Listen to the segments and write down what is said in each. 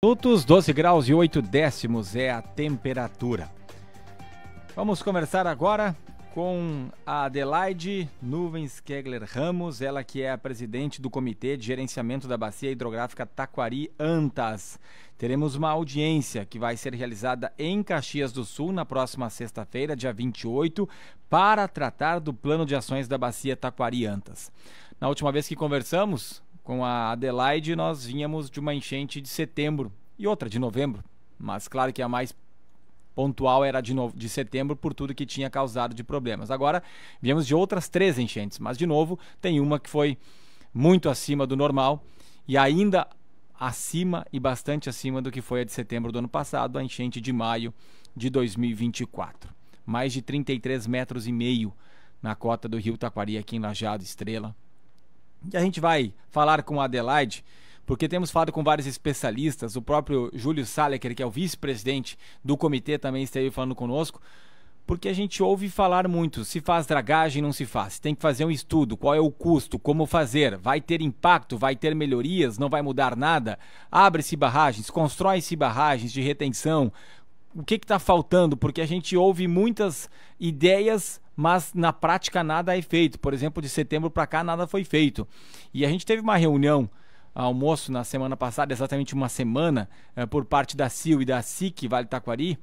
Minutos, 12 graus e 8 décimos é a temperatura. Vamos conversar agora com a Adelaide Nuvens Kegler Ramos, ela que é a presidente do Comitê de Gerenciamento da Bacia Hidrográfica Taquari-Antas. Teremos uma audiência que vai ser realizada em Caxias do Sul na próxima sexta-feira, dia 28, para tratar do plano de ações da Bacia Taquari-Antas. Na última vez que conversamos com a Adelaide, nós vínhamos de uma enchente de setembro e outra de novembro, mas claro que a mais pontual era de setembro por tudo que tinha causado de problemas. Agora viemos de outras 3 enchentes, mas de novo tem uma que foi muito acima do normal e ainda acima e bastante acima do que foi a de setembro do ano passado, a enchente de maio de 2024. Mais de 33,5 metros na cota do rio Taquari aqui em Lajeado Estrela. E a gente vai falar com a Adelaide, porque temos falado com vários especialistas, o próprio Júlio Saleker, que é o vice-presidente do comitê, também esteve falando conosco, porque a gente ouve falar muito, se faz dragagem, não se faz, tem que fazer um estudo, qual é o custo, como fazer, vai ter impacto, vai ter melhorias, não vai mudar nada, abre-se barragens, constrói-se barragens de retenção, o que está faltando? Porque a gente ouve muitas ideias, mas na prática nada é feito. Por exemplo, de setembro para cá nada foi feito. E a gente teve uma reunião, almoço na semana passada, exatamente uma semana, por parte da CIL e da SIC Vale Taquari,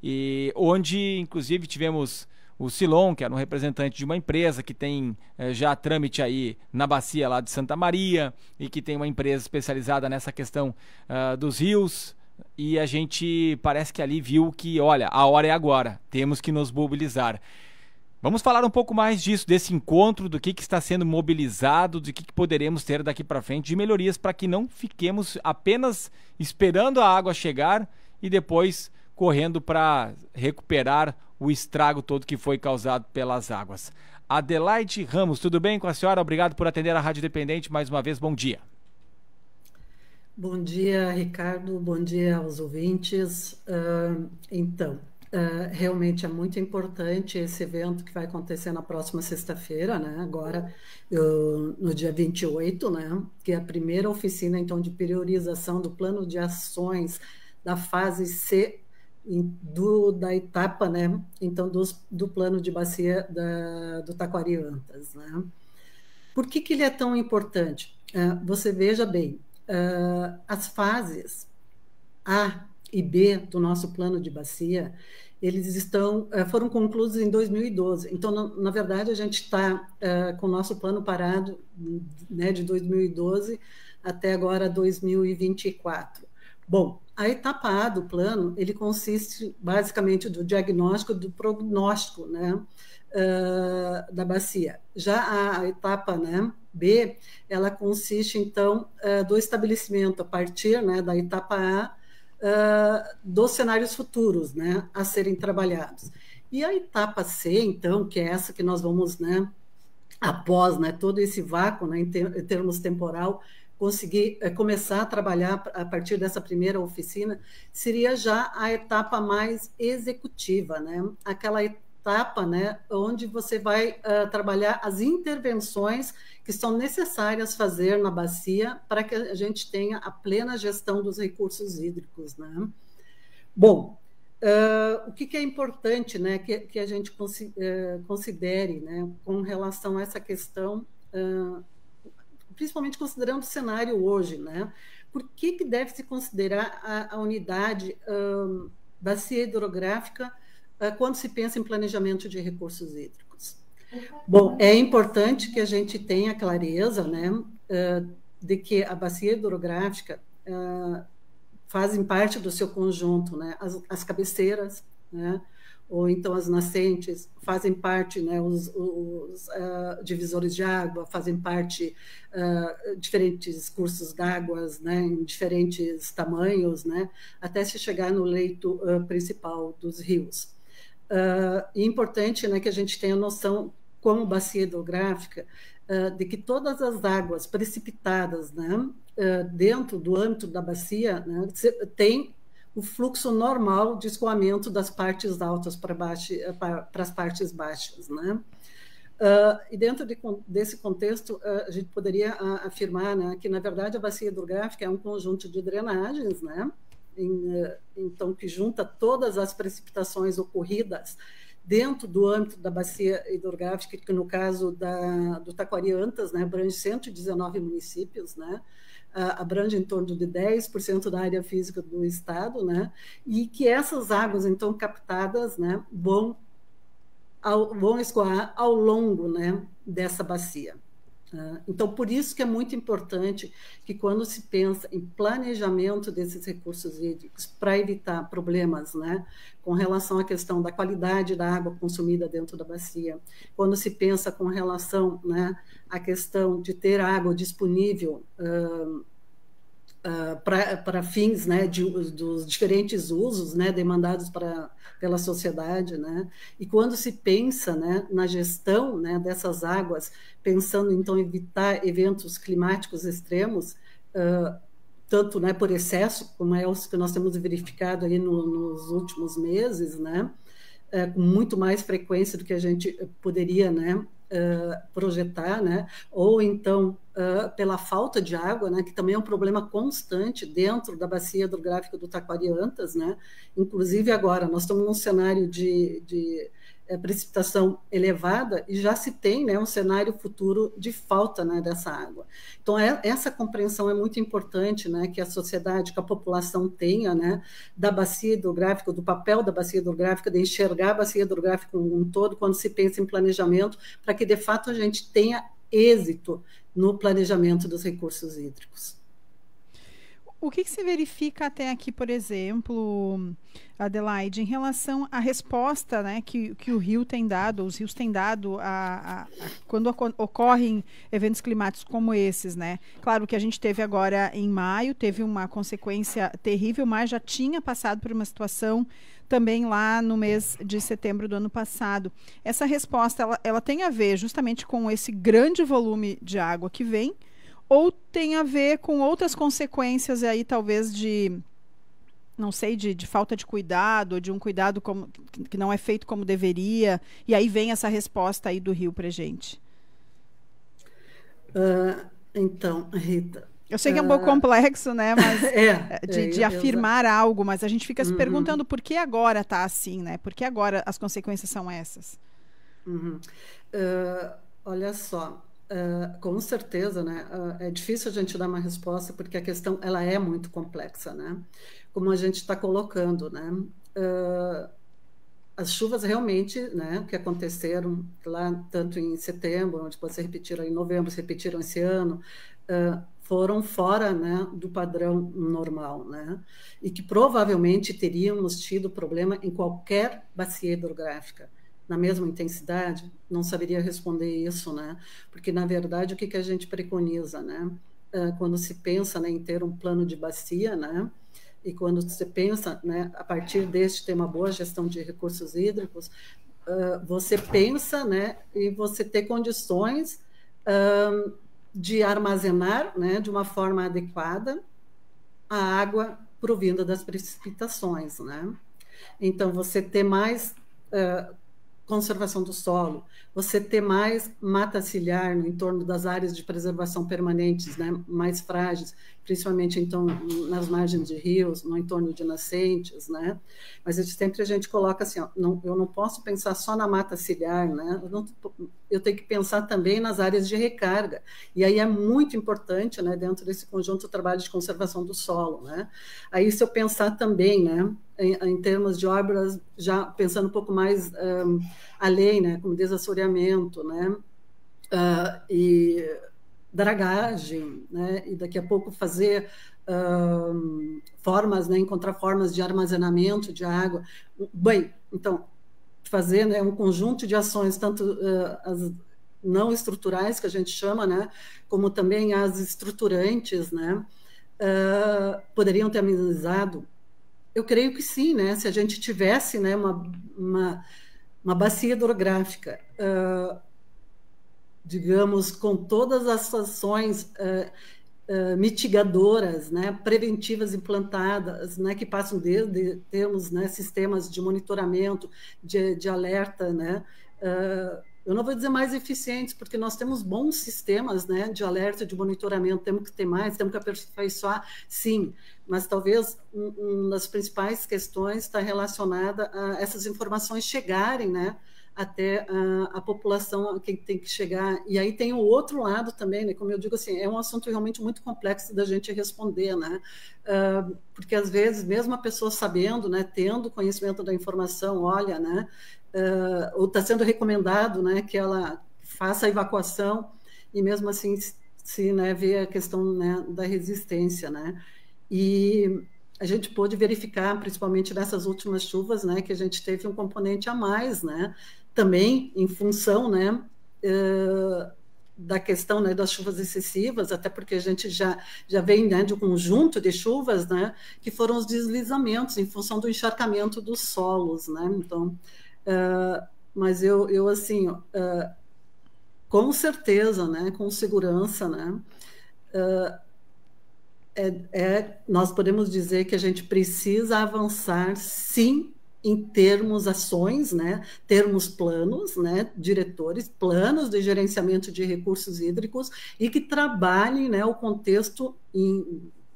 e onde inclusive tivemos o Silon, que era um representante de uma empresa que tem já trâmite aí na bacia lá de Santa Maria e que tem uma empresa especializada nessa questão dos rios. E a gente parece que ali viu que, olha, a hora é agora, temos que nos mobilizar. Vamos falar um pouco mais disso, desse encontro, do que está sendo mobilizado, do que poderemos ter daqui para frente de melhorias para que não fiquemos apenas esperando a água chegar e depois correndo para recuperar o estrago todo que foi causado pelas águas. Adelaide Ramos, tudo bem com a senhora? Obrigado por atender a Rádio Dependente mais uma vez, bom dia. Bom dia, Ricardo. Bom dia aos ouvintes. Realmente é muito importante esse evento que vai acontecer na próxima sexta-feira, né? Agora, no dia 28, né? Que é a primeira oficina, então, de priorização do plano de ações da fase C da etapa, né? Então, do plano de bacia do Taquari-Antas, né? Por que ele é tão importante? Você veja bem, as fases A e B do nosso plano de bacia, eles foram concluídos em 2012. Então, na verdade, a gente está com o nosso plano parado, né, de 2012 até agora 2024. Bom, a etapa A do plano, ele consiste basicamente do diagnóstico, do prognóstico, né, da bacia. Já a etapa, né, B, ela consiste, então, do estabelecimento, a partir, né, da etapa A, dos cenários futuros, né, a serem trabalhados. E a etapa C, então, que é essa que nós vamos, né, após, né, todo esse vácuo, né, em termos temporal, conseguir começar a trabalhar a partir dessa primeira oficina, seria já a etapa mais executiva, né, aquela etapa, né, onde você vai trabalhar as intervenções que são necessárias fazer na bacia para que a gente tenha a plena gestão dos recursos hídricos, né? Bom, o que é importante, né, que a gente considere, né, com relação a essa questão, principalmente considerando o cenário hoje, né? Por que deve se considerar a unidade bacia hidrográfica quando se pensa em planejamento de recursos hídricos? Bom, é importante que a gente tenha clareza, né, de que a bacia hidrográfica fazem parte do seu conjunto, né, as cabeceiras, né, ou então as nascentes, fazem parte, né, os divisores de água, fazem parte diferentes cursos d'água, né, em diferentes tamanhos, né, até se chegar no leito principal dos rios. É importante, né, que a gente tenha noção, como bacia hidrográfica, de que todas as águas precipitadas, né, dentro do âmbito da bacia, né, tem o fluxo normal de escoamento das partes altas para as partes baixas, né? E dentro desse contexto, a gente poderia afirmar, né, que, na verdade, a bacia hidrográfica é um conjunto de drenagens, né, então, que junta todas as precipitações ocorridas dentro do âmbito da bacia hidrográfica, que no caso do Taquariantas, né, abrange 119 municípios, né, abrange em torno de 10% da área física do estado, né, e que essas águas, então, captadas, né, vão escoar ao longo, né, dessa bacia. Então, por isso que é muito importante que, quando se pensa em planejamento desses recursos hídricos para evitar problemas, né, com relação à questão da qualidade da água consumida dentro da bacia, quando se pensa com relação, né, à questão de ter água disponível para fins, né, dos diferentes usos, né, demandados pela sociedade, né, e quando se pensa, né, na gestão, né, dessas águas, pensando então em evitar eventos climáticos extremos, tanto, né, por excesso, como é os que nós temos verificado aí nos últimos meses, né, com muito mais frequência do que a gente poderia, né, projetar, né, ou então pela falta de água, né, que também é um problema constante dentro da bacia hidrográfica do Taquariantas, né, inclusive agora nós estamos num cenário de precipitação elevada e já se tem, né, um cenário futuro de falta, né, dessa água. Então, essa compreensão é muito importante, né, que a sociedade, que a população tenha, né, da bacia hidrográfica, do papel da bacia hidrográfica, de enxergar a bacia hidrográfica como um todo, quando se pensa em planejamento, para que, de fato, a gente tenha êxito no planejamento dos recursos hídricos. O que se verifica até aqui, por exemplo, Adelaide, em relação à resposta, né, que o rio tem dado, os rios têm dado quando ocorrem eventos climáticos como esses, né? Claro que a gente teve agora em maio, teve uma consequência terrível, mas já tinha passado por uma situação também lá no mês de setembro do ano passado. Essa resposta, ela tem a ver justamente com esse grande volume de água que vem, ou tem a ver com outras consequências aí, talvez não sei, de falta de cuidado, ou de um cuidado que não é feito como deveria, e aí vem essa resposta aí do rio pra gente? Então, Rita... Eu sei que é um pouco complexo, né, mas de afirmar algo, mas a gente fica se perguntando por que agora está assim, né? Por que agora as consequências são essas? Olha só... com certeza, né? É difícil a gente dar uma resposta porque a questão ela é muito complexa, né? Como a gente está colocando, né? As chuvas realmente, né? Que aconteceram lá tanto em setembro, onde depois se repetiram em novembro, se repetiram esse ano, foram fora, né? Do padrão normal, né? E que provavelmente teríamos tido problema em qualquer bacia hidrográfica. Na mesma intensidade, não saberia responder isso, né? Porque, na verdade, o que a gente preconiza, né? Quando se pensa, né, em ter um plano de bacia, né? E quando se pensa, né, a partir deste ter uma boa gestão de recursos hídricos, você pensa, né, e você ter condições de armazenar, né, de uma forma adequada a água provinda das precipitações, né? Então, você ter mais... conservação do solo, você ter mais mata ciliar no entorno das áreas de preservação permanentes, né, mais frágeis, principalmente então nas margens de rios, no entorno de nascentes, né? Mas sempre a gente coloca assim, ó, eu não posso pensar só na mata ciliar, né? Eu tenho que pensar também nas áreas de recarga. E aí é muito importante, né, dentro desse conjunto, o trabalho de conservação do solo, né? Aí se eu pensar também, né, em termos de obras, já pensando um pouco mais além, né, como desassoreamento, né, e dragagem, né, e daqui a pouco fazer formas, né, encontrar formas de armazenamento de água. Bem, então, fazer, né, um conjunto de ações, tanto as não estruturais, que a gente chama, né, como também as estruturantes, né, poderiam ter amenizado. Eu creio que sim, né? Se a gente tivesse, né, uma bacia hidrográfica, digamos, com todas as ações mitigadoras, né, preventivas implantadas, né, que passam desde termos, né, sistemas de monitoramento, de alerta, né, eu não vou dizer mais eficientes, porque nós temos bons sistemas, né, de alerta, de monitoramento, temos que ter mais, temos que aperfeiçoar, sim, mas talvez uma das principais questões está relacionada a essas informações chegarem, né, até a população, quem tem que chegar. E aí tem o outro lado também, né? Como eu digo assim, é um assunto realmente muito complexo da gente responder, né? Porque às vezes, mesmo a pessoa sabendo, né, tendo conhecimento da informação, olha, né, ou está sendo recomendado, né, que ela faça a evacuação, e mesmo assim se né, vê a questão, né, da resistência, né? E a gente pôde verificar, principalmente nessas últimas chuvas, né, que a gente teve um componente a mais, né, também em função, né, da questão, né, das chuvas excessivas, até porque a gente já vem, né, de um conjunto de chuvas, né, que foram os deslizamentos em função do encharcamento dos solos, né, então, mas eu assim, com certeza, né, com segurança, né, nós podemos dizer que a gente precisa avançar, sim, em termos ações, né, termos planos, né, diretores, planos de gerenciamento de recursos hídricos e que trabalhem, né, o contexto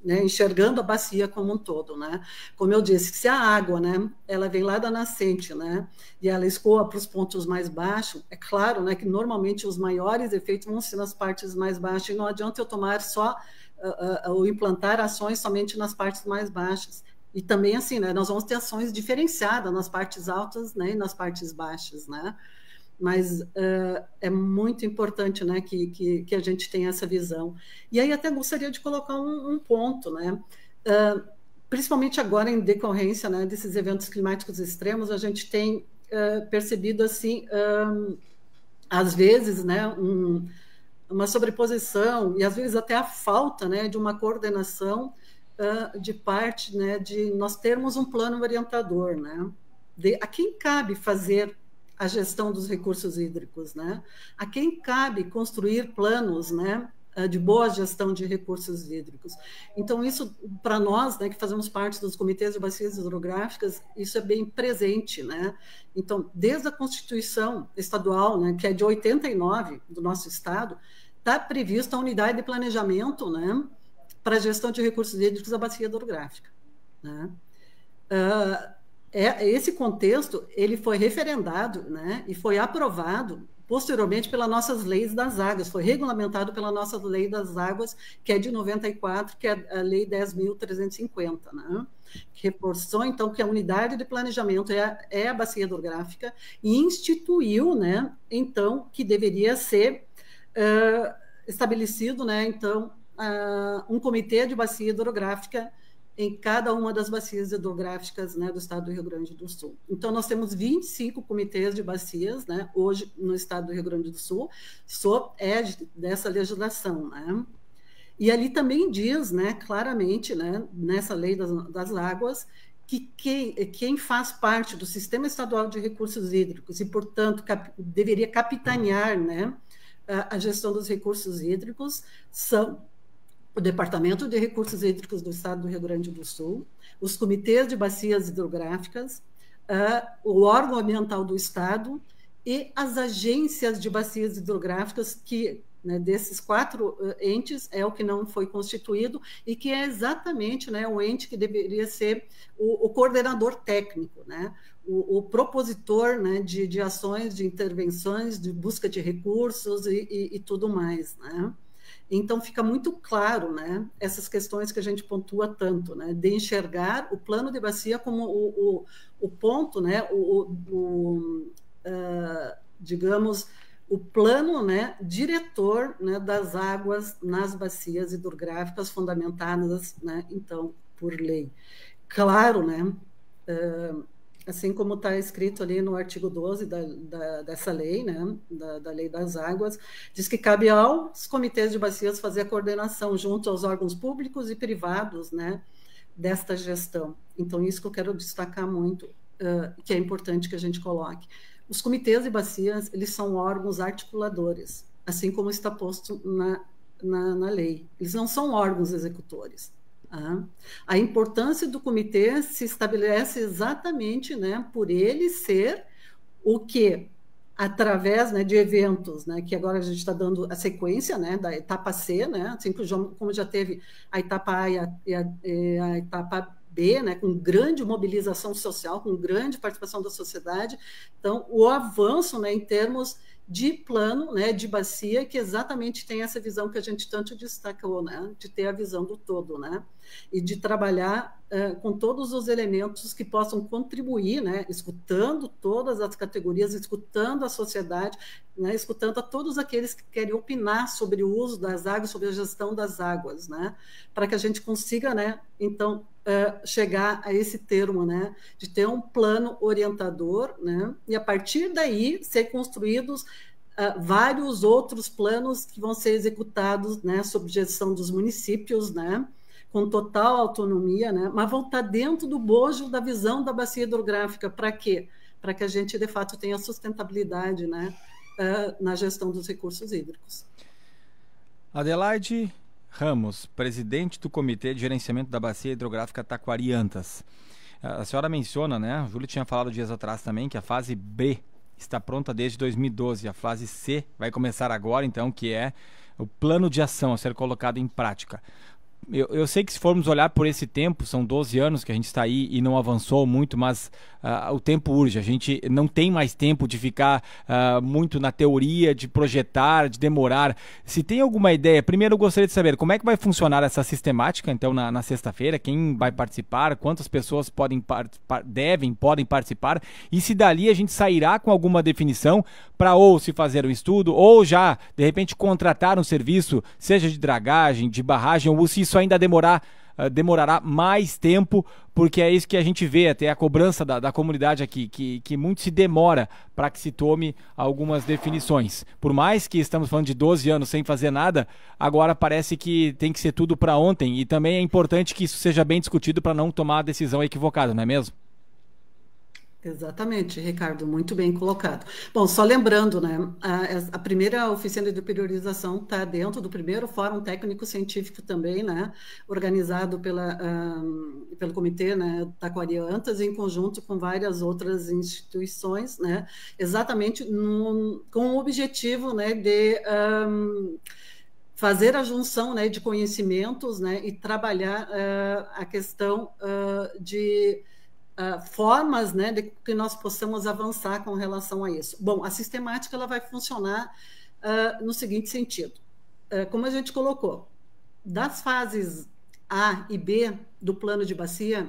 né, enxergando a bacia como um todo, né? Como eu disse, se a água, né, ela vem lá da nascente, né, e ela escoa para os pontos mais baixos, é claro, né, que normalmente os maiores efeitos vão ser nas partes mais baixas, e não adianta eu tomar só ou implantar ações somente nas partes mais baixas. E também, assim, né, nós vamos ter ações diferenciadas nas partes altas, né, e nas partes baixas, né? Mas é muito importante, né, que a gente tenha essa visão. E aí até gostaria de colocar um ponto, né? Principalmente agora em decorrência, né, desses eventos climáticos extremos, a gente tem percebido, assim, às vezes, né, uma sobreposição e às vezes até a falta, né, de uma coordenação de parte, né, de nós termos um plano orientador, né, a quem cabe fazer a gestão dos recursos hídricos, né, a quem cabe construir planos, né, de boa gestão de recursos hídricos. Então isso para nós, né, que fazemos parte dos comitês de bacias hidrográficas, isso é bem presente, né. Então desde a Constituição estadual, né, que é de 89 do nosso estado, está prevista a unidade de planejamento, né, para a gestão de recursos hídricos da bacia hidrográfica, né? Esse contexto ele foi referendado, né, e foi aprovado posteriormente pelas nossas leis das águas, foi regulamentado pela nossa lei das águas, que é de 94, que é a lei 10.350, né, que reforçou, então, que a unidade de planejamento é a bacia hidrográfica e instituiu, né, então, que deveria ser estabelecido, né, então, um comitê de bacia hidrográfica em cada uma das bacias hidrográficas, né, do estado do Rio Grande do Sul. Então, nós temos 25 comitês de bacias, né, hoje no estado do Rio Grande do Sul, sob égide dessa legislação, né? E ali também diz, né, claramente, né, nessa lei das águas, que quem faz parte do Sistema Estadual de Recursos Hídricos e, portanto, deveria capitanear, né, a gestão dos recursos hídricos são o Departamento de Recursos Hídricos do Estado do Rio Grande do Sul, os comitês de bacias hidrográficas, o órgão ambiental do Estado e as agências de bacias hidrográficas, que, né, desses 4 entes, é o que não foi constituído e que é exatamente, né, o ente que deveria ser o coordenador técnico, né, o propositor, né, de ações, de intervenções, de busca de recursos e tudo mais, né? Então, fica muito claro, né, essas questões que a gente pontua tanto, né, de enxergar o plano de bacia como o ponto, né, digamos, o plano, né, diretor, né, das águas nas bacias hidrográficas fundamentadas, né, então, por lei. Claro, né, assim como está escrito ali no artigo 12 dessa lei, né, da Lei das Águas, diz que cabe aos comitês de bacias fazer a coordenação junto aos órgãos públicos e privados, né, desta gestão. Então, isso que eu quero destacar muito, que é importante que a gente coloque. Os comitês de bacias, eles são órgãos articuladores, assim como está posto na lei. Eles não são órgãos executores. A importância do comitê se estabelece exatamente, né, por ele ser o que através, né, de eventos, né, que agora a gente está dando a sequência, né, da etapa C, né, assim como já teve a etapa A e a etapa B, né, com grande mobilização social, com grande participação da sociedade. Então, o avanço, né, em termos de plano, né, de bacia, que exatamente tem essa visão que a gente tanto destacou, né, de ter a visão do todo, né, e de trabalhar com todos os elementos que possam contribuir, né, escutando todas as categorias, escutando a sociedade, né, escutando a todos aqueles que querem opinar sobre o uso das águas, sobre a gestão das águas, né, para que a gente consiga, né, então, chegar a esse termo, né, de ter um plano orientador, né, e a partir daí ser construídos vários outros planos que vão ser executados, né, sob gestão dos municípios, né, com total autonomia, né, mas vão estar dentro do bojo da visão da bacia hidrográfica. Para quê? Para que a gente, de fato, tenha sustentabilidade, né, na gestão dos recursos hídricos. Adelaide Ramos, presidente do Comitê de Gerenciamento da Bacia Hidrográfica Taquari-Antas. A senhora menciona, né, o Júlio tinha falado dias atrás também, que a fase B está pronta desde 2012. A fase C vai começar agora, então, que é o plano de ação a ser colocado em prática. Eu sei que se formos olhar por esse tempo, são 12 anos que a gente está aí e não avançou muito, mas o tempo urge. A gente não tem mais tempo de ficar muito na teoria, de projetar, de demorar. Se tem alguma ideia, primeiro eu gostaria de saber como é que vai funcionar essa sistemática, então, na sexta-feira, quem vai participar, quantas pessoas podem participar, e se dali a gente sairá com alguma definição para ou se fazer um estudo, ou já, de repente, contratar um serviço, seja de dragagem, de barragem, ou se isso ainda demorará mais tempo, porque é isso que a gente vê, até a cobrança da comunidade aqui, que muito se demora para que se tome algumas definições. Por mais que estamos falando de 12 anos sem fazer nada, agora parece que tem que ser tudo para ontem, e também é importante que isso seja bem discutido para não tomar a decisão equivocada, não é mesmo? Exatamente, Ricardo, muito bem colocado. Bom, só lembrando, né, a primeira oficina de priorização está dentro do primeiro Fórum Técnico-Científico também, né, organizado pelo Comitê, né, Taquari-Antas, em conjunto com várias outras instituições, né, exatamente com o objetivo, né, de fazer a junção, né, de conhecimentos, né, e trabalhar a questão de formas, né, de que nós possamos avançar com relação a isso. Bom, a sistemática ela vai funcionar no seguinte sentido. Como a gente colocou, das fases A e B do plano de bacia,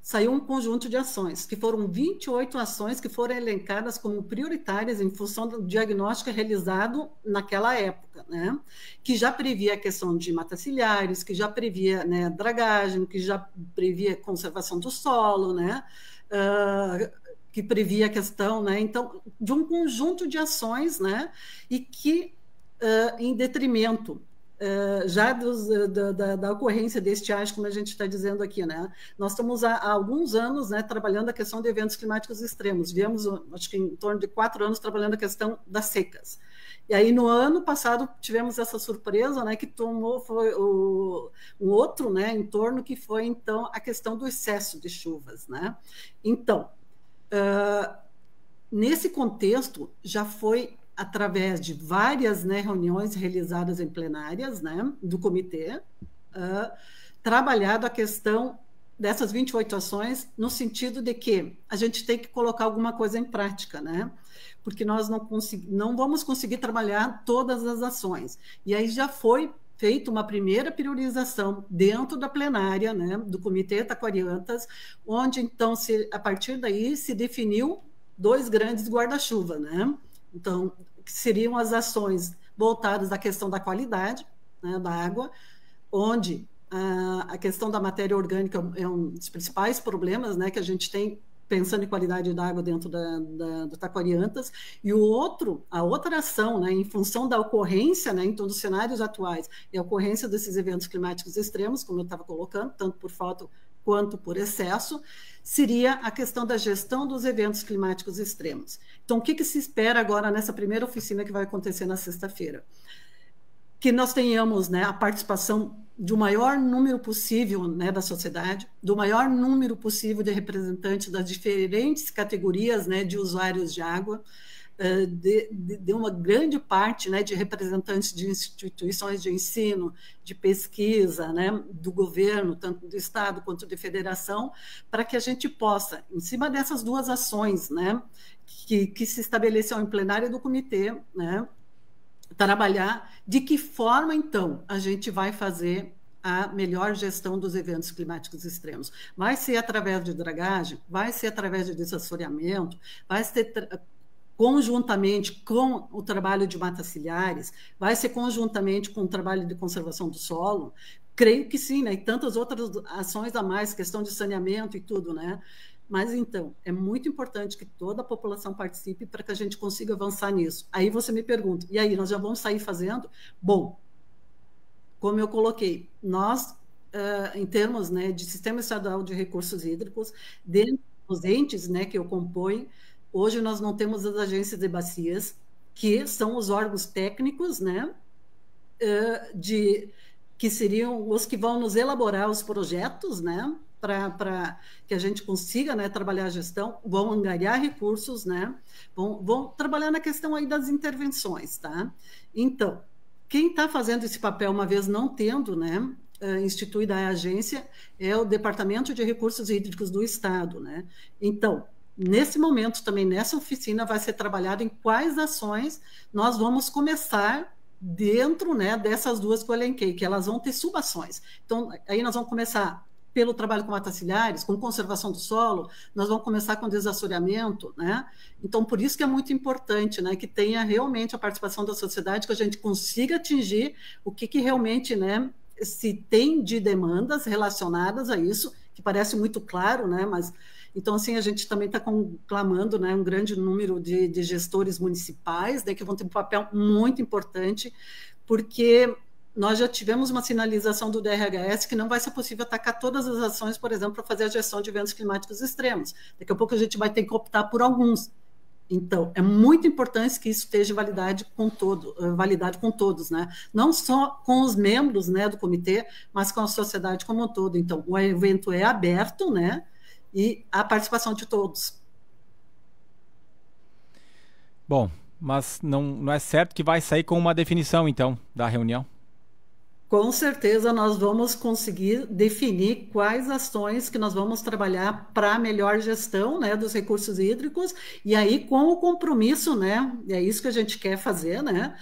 saiu um conjunto de ações, que foram 28 ações que foram elencadas como prioritárias em função do diagnóstico realizado naquela época, né? Que já previa a questão de matas ciliares, que já previa, né, dragagem, que já previa conservação do solo, né? Que previa a questão, né? Então, de um conjunto de ações, né? E que, em detrimento já da ocorrência de estiagem, como a gente está dizendo aqui, né? Nós estamos há alguns anos, né, trabalhando a questão de eventos climáticos extremos. Viemos, acho que em torno de 4 anos, trabalhando a questão das secas. E aí, no ano passado, tivemos essa surpresa, né, que foi um outro, né, entorno, que foi, então, a questão do excesso de chuvas, né? Então, nesse contexto, já foi através de várias, né, reuniões realizadas em plenárias, né, do comitê, trabalhado a questão dessas 28 ações, no sentido de que a gente tem que colocar alguma coisa em prática, né? Porque nós não vamos conseguir trabalhar todas as ações. E aí já foi feita uma primeira priorização dentro da plenária, né, do Comitê Taquari-Antas, onde, então, a partir daí, se definiu 2 grandes guarda-chuva, né? Então, que seriam as ações voltadas à questão da qualidade, né, da água, onde a questão da matéria orgânica é um dos principais problemas, né, que a gente tem pensando em qualidade da água dentro do Taquari-Antas, e a outra ação, né, em função da ocorrência, né, em todos os cenários atuais, e a ocorrência desses eventos climáticos extremos, como eu estava colocando, tanto por falta quanto por excesso, seria a questão da gestão dos eventos climáticos extremos. Então, o que se espera agora nessa primeira oficina que vai acontecer na sexta-feira? Que nós tenhamos, né, a participação do maior número possível, né, da sociedade, do maior número possível de representantes das diferentes categorias, né, de usuários de água, de uma grande parte, né, de representantes de instituições de ensino, de pesquisa, né, do governo, tanto do Estado quanto de federação, para que a gente possa, em cima dessas duas ações, né, que se estabeleceu em plenária do comitê, né, trabalhar de que forma, então, a gente vai fazer a melhor gestão dos eventos climáticos extremos. Vai ser através de dragagem, vai ser através de desassoreamento, vai ser conjuntamente com o trabalho de matas ciliares, vai ser conjuntamente com o trabalho de conservação do solo. Creio que sim, né? E tantas outras ações a mais, questão de saneamento e tudo, né? Mas, então, é muito importante que toda a população participe para que a gente consiga avançar nisso. Aí você me pergunta, e aí, nós já vamos sair fazendo? Bom, como eu coloquei, nós, em termos, né, de Sistema Estadual de Recursos Hídricos, dentro dos entes, né, que eu componho, hoje nós não temos as agências de bacias, que são os órgãos técnicos, né, que seriam os que vão nos elaborar os projetos, né, para que a gente consiga, né, trabalhar a gestão, vão angariar recursos, né, vão trabalhar na questão aí das intervenções, tá? Então, quem está fazendo esse papel, uma vez não tendo, né, instituída a agência, é o Departamento de Recursos Hídricos do Estado, né? Então, nesse momento também, nessa oficina, vai ser trabalhado em quais ações nós vamos começar dentro, né, dessas duas que eu elenquei, que elas vão ter subações. Então, aí nós vamos começar pelo trabalho com matas ciliares, com conservação do solo, nós vamos começar com desassoreamento, né? Então, por isso que é muito importante, né, que tenha realmente a participação da sociedade, que a gente consiga atingir o que realmente, né, se tem de demandas relacionadas a isso, que parece muito claro, né, mas... Então, assim, a gente também está clamando, né, um grande número de gestores municipais, né, que vão ter um papel muito importante, porque nós já tivemos uma sinalização do DRHS que não vai ser possível atacar todas as ações, por exemplo, para fazer a gestão de eventos climáticos extremos. Daqui a pouco a gente vai ter que optar por alguns. Então, é muito importante que isso esteja validado com todos, né? Não só com os membros, né, do comitê, mas com a sociedade como um todo. Então, o evento é aberto, né? E a participação de todos. Bom, mas não é certo que vai sair com uma definição, então, da reunião? Com certeza nós vamos conseguir definir quais ações que nós vamos trabalhar para a melhor gestão, né, dos recursos hídricos, e aí com o compromisso, né, é isso que a gente quer fazer, né,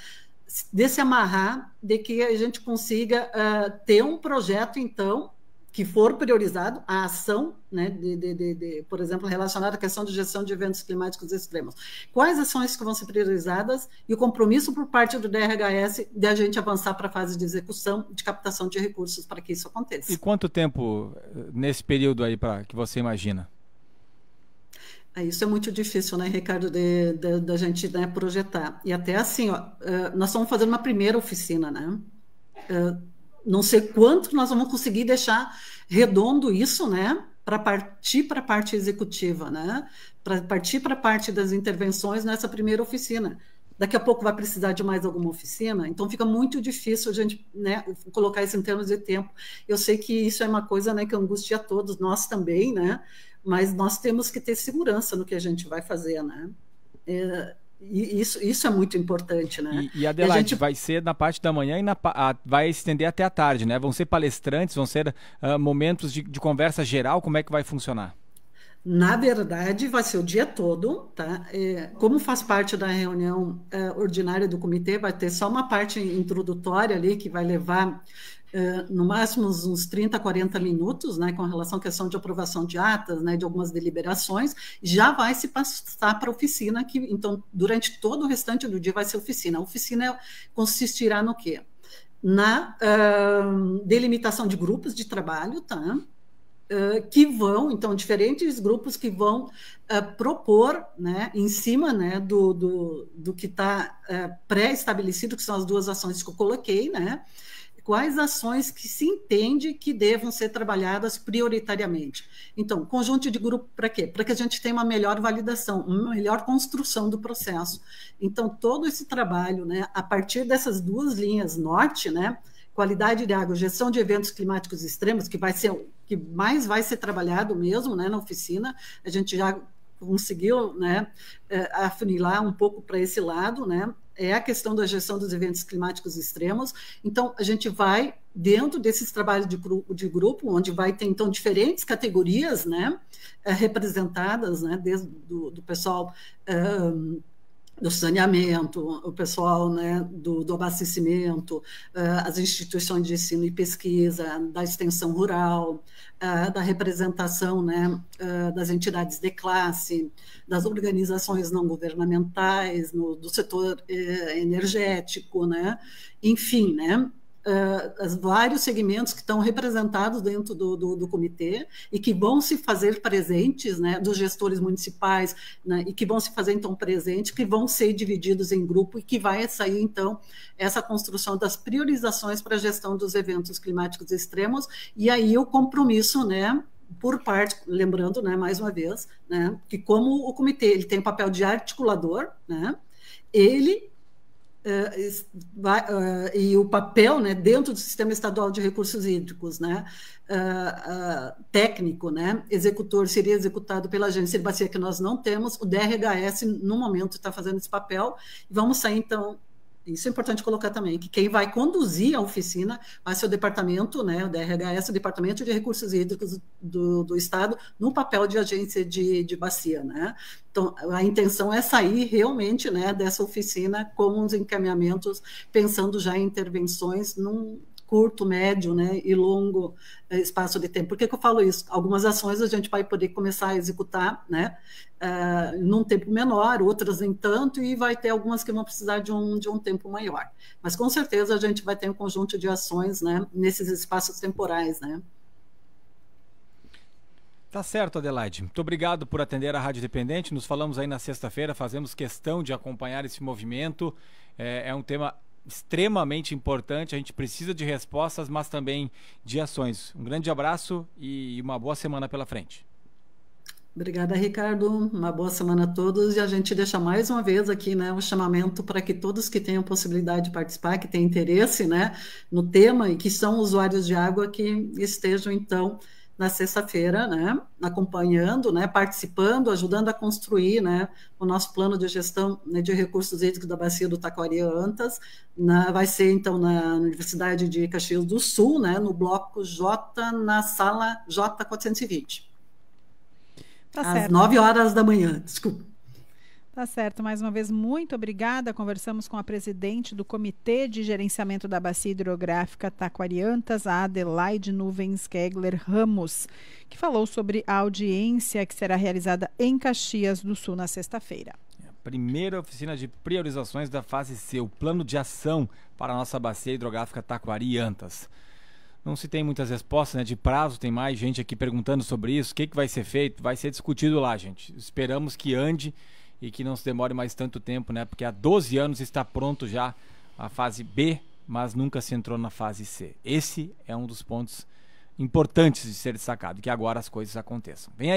de se amarrar, de que a gente consiga ter um projeto, então, que for priorizado, a ação, né, por exemplo, relacionada à questão de gestão de eventos climáticos extremos. Quais ações que vão ser priorizadas e o compromisso por parte do DRHS de a gente avançar para a fase de execução, de captação de recursos para que isso aconteça. E quanto tempo nesse período aí que você imagina? Isso é muito difícil, né, Ricardo, da gente, né, projetar. E até assim, ó, nós estamos fazendo uma primeira oficina, né? Não sei quanto nós vamos conseguir deixar redondo isso, né, para partir para a parte executiva, né, para partir para a parte das intervenções nessa primeira oficina. Daqui a pouco vai precisar de mais alguma oficina, então fica muito difícil a gente, né, colocar isso em termos de tempo. Eu sei que isso é uma coisa, né, que angustia a todos, nós também, né, mas nós temos que ter segurança no que a gente vai fazer, né. E isso é muito importante, né? E Adelaide, vai ser na parte da manhã e vai estender até a tarde, né? Vão ser palestrantes, vão ser momentos de conversa geral, como é que vai funcionar? Na verdade, vai ser o dia todo, tá? Como faz parte da reunião ordinária do comitê, vai ter só uma parte introdutória ali, que vai levar no máximo uns 30, 40 minutos, né, com relação à questão de aprovação de atas, né, de algumas deliberações, já vai se passar para a oficina, que então, durante todo o restante do dia vai ser oficina. A oficina consistirá no quê? Na delimitação de grupos de trabalho, tá? Que vão, então, diferentes grupos que vão propor, né, em cima, né, do que está pré-estabelecido, que são as duas ações que eu coloquei, né, quais ações que se entende que devam ser trabalhadas prioritariamente. Então, conjunto de grupo para quê? Para que a gente tenha uma melhor validação, uma melhor construção do processo. Então, todo esse trabalho, né, a partir dessas duas linhas norte, né, qualidade de água, gestão de eventos climáticos extremos, que vai ser o que mais vai ser trabalhado mesmo, né, na oficina, a gente já conseguiu, né, afunilar um pouco para esse lado, né, é a questão da gestão dos eventos climáticos extremos. Então, a gente vai, dentro desses trabalhos de grupo, onde vai ter, então, diferentes categorias, né, representadas, né, desde do pessoal do saneamento, o pessoal, né, do abastecimento, as instituições de ensino e pesquisa, da extensão rural, da representação, né, das entidades de classe, das organizações não governamentais, do setor energético, né, enfim, né, vários segmentos que estão representados dentro do comitê e que vão se fazer presentes, né, dos gestores municipais, né, e que vão se fazer, então, presentes, que vão ser divididos em grupo e que vai sair, então, essa construção das priorizações para a gestão dos eventos climáticos extremos, e aí o compromisso, né, por parte, lembrando, né, mais uma vez, né, que como o comitê ele tem o papel de articulador, né, ele e o papel, né, dentro do Sistema Estadual de Recursos Hídricos, né, técnico, né, executor, seria executado pela Agência de Bacia, que nós não temos, o DRHS, no momento, está fazendo esse papel, e vamos sair, então, isso é importante colocar também, que quem vai conduzir a oficina vai ser o departamento, né, o DRHS, o Departamento de Recursos Hídricos do Estado, no papel de agência de bacia, né. Então, a intenção é sair realmente, né, dessa oficina com os encaminhamentos, pensando já em intervenções num curto, médio, né, e longo espaço de tempo. Por que eu falo isso? Algumas ações a gente vai poder começar a executar, né, num tempo menor, outras nem tanto, e vai ter algumas que vão precisar de um tempo maior. Mas, com certeza, a gente vai ter um conjunto de ações, né, nesses espaços temporais, né. Tá certo, Adelaide. Muito obrigado por atender a Rádio Dependente. Nos falamos aí na sexta-feira, fazemos questão de acompanhar esse movimento. É um tema extremamente importante, a gente precisa de respostas, mas também de ações. Um grande abraço e uma boa semana pela frente. Obrigada, Ricardo. Uma boa semana a todos, e a gente deixa mais uma vez aqui, né, o chamamento para que todos que tenham possibilidade de participar, que tenham interesse, né, no tema e que são usuários de água, que estejam, então, na sexta-feira, né, acompanhando, né, participando, ajudando a construir, né, o nosso plano de gestão, né, de recursos hídricos da Bacia do Taquari-Antas. Vai ser, então, na Universidade de Caxias do Sul, né, no bloco J, na sala J420. Tá certo. Às 9 horas da manhã, desculpa. Tá certo, mais uma vez, muito obrigada. Conversamos com a presidente do Comitê de Gerenciamento da Bacia Hidrográfica Taquari-Antas, a Adelaide Nuvens Kegler Ramos, que falou sobre a audiência que será realizada em Caxias do Sul na sexta-feira. Primeira oficina de priorizações da fase C, o plano de ação para a nossa Bacia Hidrográfica Taquari-Antas. Não se tem muitas respostas, né, de prazo, tem mais gente aqui perguntando sobre isso, o que vai ser feito, vai ser discutido lá, gente. Esperamos que ande e que não se demore mais tanto tempo, né? Porque há 12 anos está pronto já a fase B, mas nunca se entrou na fase C. Esse é um dos pontos importantes de ser destacado, que agora as coisas aconteçam. Vem aí.